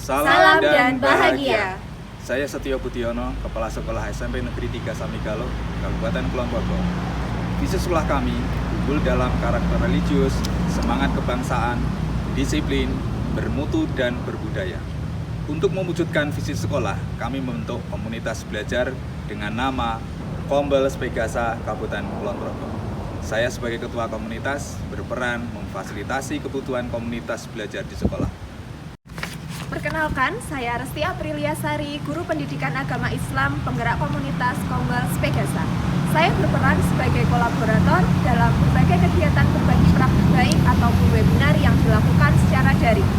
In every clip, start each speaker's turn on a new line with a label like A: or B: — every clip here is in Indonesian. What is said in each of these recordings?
A: Salam dan bahagia.
B: Saya Setio Budiono, Kepala Sekolah SMP Negeri 3 Samigalo, Kabupaten Kulon Progo. Visi sekolah kami unggul dalam karakter religius, semangat kebangsaan, disiplin, bermutu, dan berbudaya. Untuk mewujudkan visi sekolah, kami membentuk komunitas belajar dengan nama Kombel Spegasa Kabupaten Kulon Progo. Saya sebagai ketua komunitas berperan memfasilitasi kebutuhan komunitas belajar di sekolah.
A: Perkenalkan, saya Resti Apriliasari, Guru Pendidikan Agama Islam, penggerak komunitas Kombel Spegasa. Saya berperan sebagai kolaborator dalam berbagai kegiatan berbagi praktik baik ataupun webinar yang dilakukan secara daring.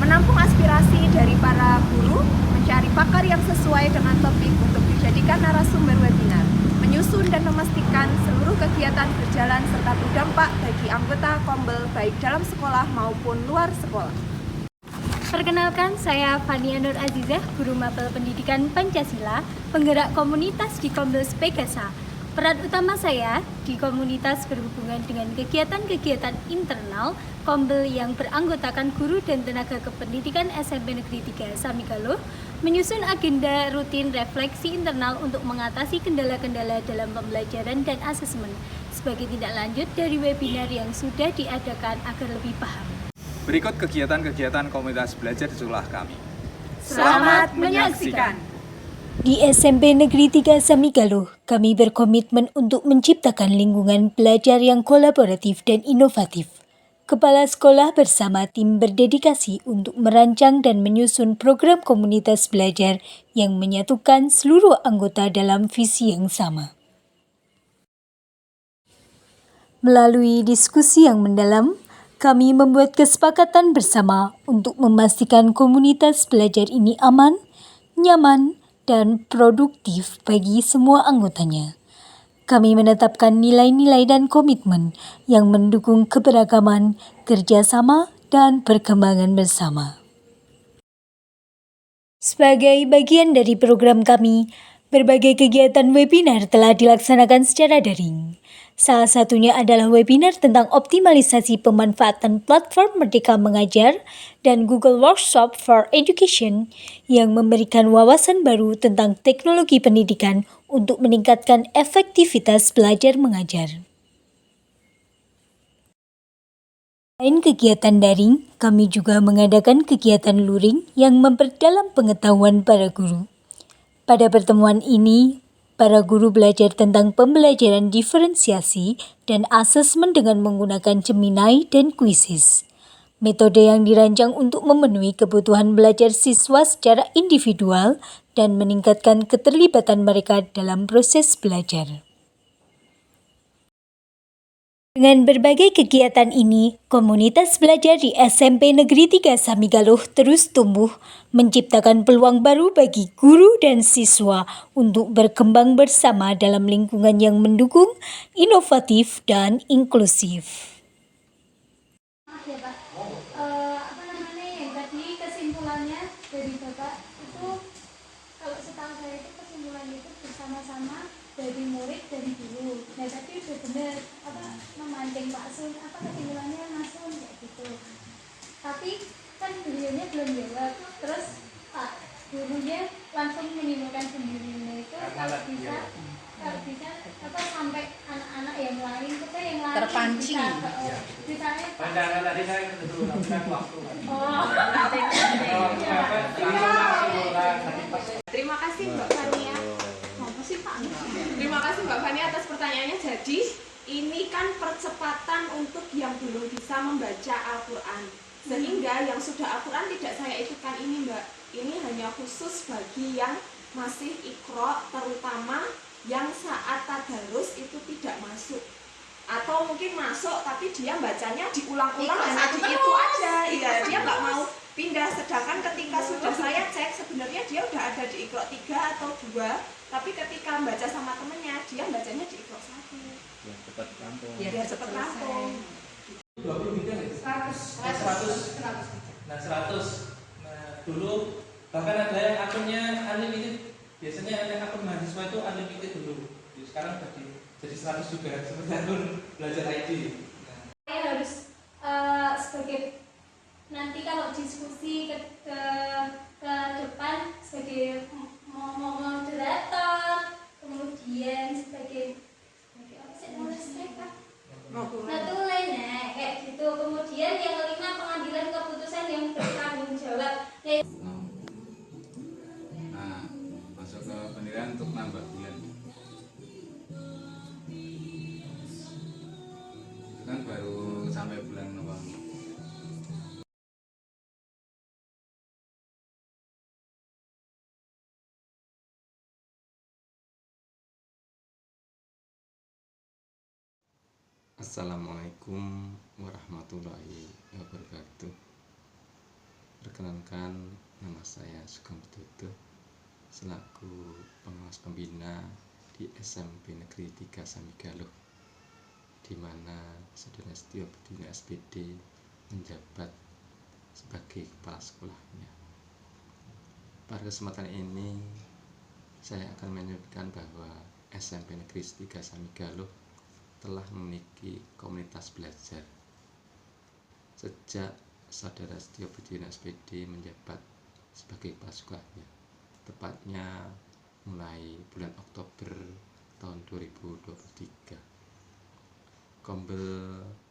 A: Menampung aspirasi dari para guru, mencari pakar yang sesuai dengan topik untuk dijadikan narasumber webinar, menyusun dan memastikan seluruh kegiatan berjalan serta berdampak bagi anggota Kombel baik dalam sekolah maupun luar sekolah.
C: Perkenalkan, saya Fania Nur Azizah, Guru Mapel Pendidikan Pancasila, penggerak komunitas di Kombel Spegasa. Peran utama saya di komunitas berhubungan dengan kegiatan-kegiatan internal Kombel yang beranggotakan guru dan tenaga kependidikan SMP Negeri 3 Samigalo, menyusun agenda rutin refleksi internal untuk mengatasi kendala-kendala dalam pembelajaran dan asesmen sebagai tindak lanjut dari webinar yang sudah diadakan agar lebih paham.
B: Berikut kegiatan-kegiatan komunitas belajar di sekolah kami.
A: Selamat menyaksikan.
C: Di SMP Negeri 3 Samigalo, kami berkomitmen untuk menciptakan lingkungan belajar yang kolaboratif dan inovatif. Kepala sekolah bersama tim berdedikasi untuk merancang dan menyusun program komunitas belajar yang menyatukan seluruh anggota dalam visi yang sama. Melalui diskusi yang mendalam, kami membuat kesepakatan bersama untuk memastikan komunitas belajar ini aman, nyaman, dan produktif bagi semua anggotanya. Kami menetapkan nilai-nilai dan komitmen yang mendukung keberagaman, kerjasama, dan perkembangan bersama. Sebagai bagian dari program kami, berbagai kegiatan webinar telah dilaksanakan secara daring. Salah satunya adalah webinar tentang optimalisasi pemanfaatan platform Merdeka Mengajar dan Google Workshop for Education yang memberikan wawasan baru tentang teknologi pendidikan untuk meningkatkan efektivitas belajar mengajar. Selain kegiatan daring, kami juga mengadakan kegiatan luring yang memperdalam pengetahuan para guru. Pada pertemuan ini, para guru belajar tentang pembelajaran diferensiasi dan asesmen dengan menggunakan Gemini dan Quizzes. Metode yang dirancang untuk memenuhi kebutuhan belajar siswa secara individual dan meningkatkan keterlibatan mereka dalam proses belajar. Dengan berbagai kegiatan ini, komunitas belajar di SMP Negeri 3 Samigalo terus tumbuh, menciptakan peluang baru bagi guru dan siswa untuk berkembang bersama dalam lingkungan yang mendukung, inovatif, dan inklusif.
D: Yang tadi kesimpulannya dari Bapak itu, kalau setahu saya itu kesimpulan itu bersama-sama dari murid, dari guru. Nah tadi udah bener memancing Pak Sun, kesimpulannya Mas Sun kayak gitu. Tapi kan beliaunya belum jawab, terus Pak gurunya langsung menyimpulkan sendiri. Nah itu kalau bisa sampai anak-anak yang lain kita yang lain
E: terpancing.
D: Misalnya
F: pandangan tadi saya dulu waktu.
G: Terima kasih Mbak Fania. Terima kasih Mbak Fania atas pertanyaannya. Jadi ini kan percepatan untuk yang belum bisa membaca Al-Quran. Sehingga yang sudah Al-Quran tidak saya ikutkan ini Mbak. Ini hanya khusus bagi yang masih Iqra, terutama yang saat tadarus itu tidak masuk. Atau mungkin masuk tapi dia bacanya diulang-ulang hanya di itu aja. Iya, dia nggak mau pindah. Sedangkan ketika sudah saya cek sebenarnya dia udah ada di Iqra 3 atau 2, tapi ketika baca sama temennya dia bacanya di Iqra 1.
B: Biar cepat rampung.
G: Biar cepat rampung.
F: 100. Nah 100. Nah dulu bahkan ada yang akunnya unlimited. Biasanya ada akun mahasiswa itu unlimited dulu. Sekarang jadi 100 juga seperti akun belajar ID.
D: Saya harus sebagai nanti kalau diskusi ke
B: Nah, masuk ke pendirian untuk nambah bulan. Itu kan baru sampai bulan November.
E: Assalamualaikum warahmatullahi wabarakatuh. Perkenalkan, nama saya Sugeng Widodo selaku pengawas pembina di SMP Negeri 3 Samigaluh, di mana Saudara Setio Budino SPD menjabat sebagai kepala sekolahnya. Pada kesempatan ini saya akan menyebutkan bahwa SMP Negeri 3 Samigaluh telah memiliki komunitas belajar. Sejak Saudara Setio Budino SPD menjabat sebagai kepala sekolahnya, tepatnya mulai bulan Oktober tahun 2023. Kombel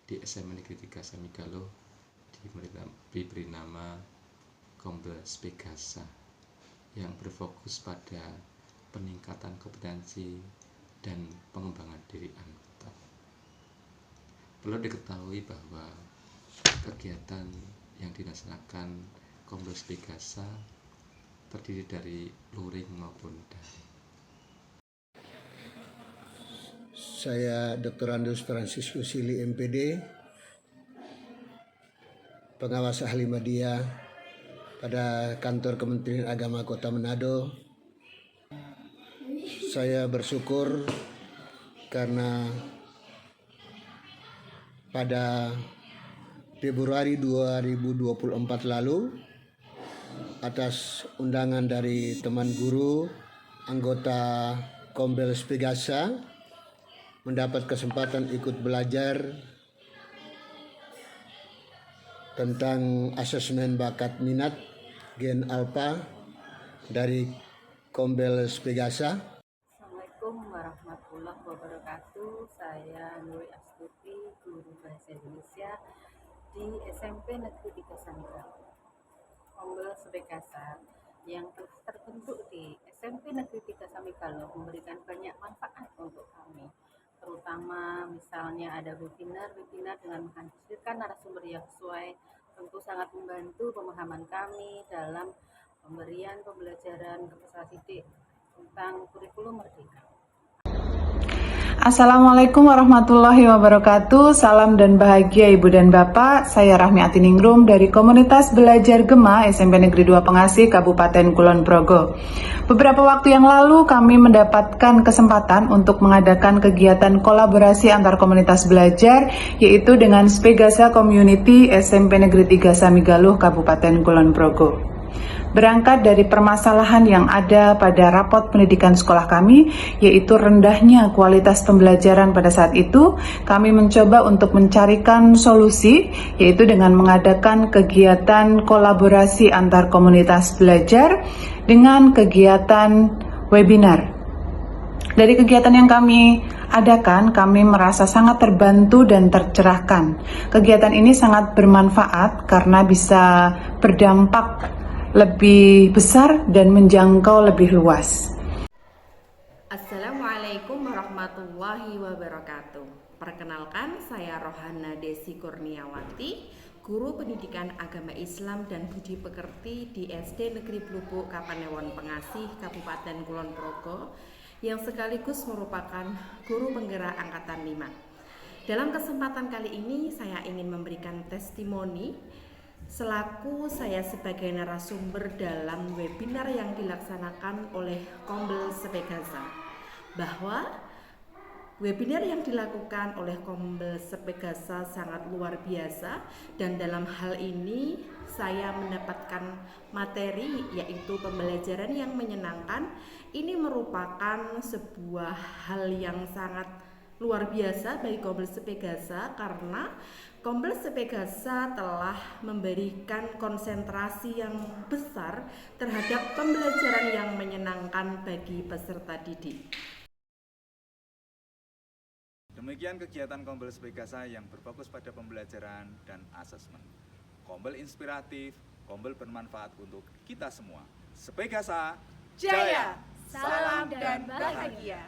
E: di SMP Negeri 3 Samigaluh diberi nama Kombel Spegasa yang berfokus pada peningkatan kompetensi dan pengembangan diri anggota. Perlu diketahui bahwa kegiatan yang dilaksanakan Kombel Spegasa terdiri dari luring maupun daring.
H: Saya Dr. Andus Franciscus Sili MPD, pengawas ahli media pada kantor Kementerian Agama Kota Manado. Saya bersyukur karena pada Februari 2024 lalu, atas undangan dari teman guru anggota Kombel Spegasa mendapat kesempatan ikut belajar tentang asesmen bakat minat Gen Alpha dari Kombel Spegasa.
I: Assalamualaikum warahmatullahi wabarakatuh. Saya Nuri Astuti, guru bahasa Indonesia di SMP Negeri 3 Samigaluh. Kombel Spegasa yang telah terbentuk di SMP Negeri 3 Samigaluh memberikan banyak manfaat untuk kami, terutama misalnya ada webinar dengan menghadirkan narasumber yang sesuai, tentu sangat membantu pemahaman kami dalam pemberian pembelajaran ke peserta didik tentang kurikulum merdeka.
J: Assalamualaikum warahmatullahi wabarakatuh. Salam dan bahagia Ibu dan Bapak. Saya Rahmi Atiningrum dari Komunitas Belajar Gema SMP Negeri 2 Pengasih Kabupaten Kulon Progo. Beberapa waktu yang lalu kami mendapatkan kesempatan untuk mengadakan kegiatan kolaborasi antar komunitas belajar, yaitu dengan Spegasa Community SMP Negeri 3 Samigaluh Kabupaten Kulon Progo. Berangkat dari permasalahan yang ada pada rapot pendidikan sekolah kami, yaitu rendahnya kualitas pembelajaran pada saat itu, kami mencoba untuk mencarikan solusi, yaitu dengan mengadakan kegiatan kolaborasi antar komunitas belajar dengan kegiatan webinar. Dari kegiatan yang kami adakan, kami merasa sangat terbantu dan tercerahkan. Kegiatan ini sangat bermanfaat karena bisa berdampak lebih besar dan menjangkau lebih luas.
K: Assalamualaikum warahmatullahi wabarakatuh. Perkenalkan, saya Rohana Desi Kurniawati, guru pendidikan agama Islam dan budi pekerti di SD Negeri Blubuk Kapanewon Pengasih Kabupaten Kulon Progo, yang sekaligus merupakan guru penggerak angkatan 5. Dalam kesempatan kali ini saya ingin memberikan testimoni selaku saya sebagai narasumber dalam webinar yang dilaksanakan oleh Kombel Spegasa, bahwa webinar yang dilakukan oleh Kombel Spegasa sangat luar biasa, dan dalam hal ini saya mendapatkan materi yaitu pembelajaran yang menyenangkan. Ini merupakan sebuah hal yang sangat luar biasa bagi Kombel Spegasa, karena Kombel Spegasa telah memberikan konsentrasi yang besar terhadap pembelajaran yang menyenangkan bagi peserta didik.
B: Demikian kegiatan Kombel Spegasa yang berfokus pada pembelajaran dan asesmen. Kombel inspiratif, kombel bermanfaat untuk kita semua. Spegasa
A: Jaya,
C: Salam
A: salam dan bahagia.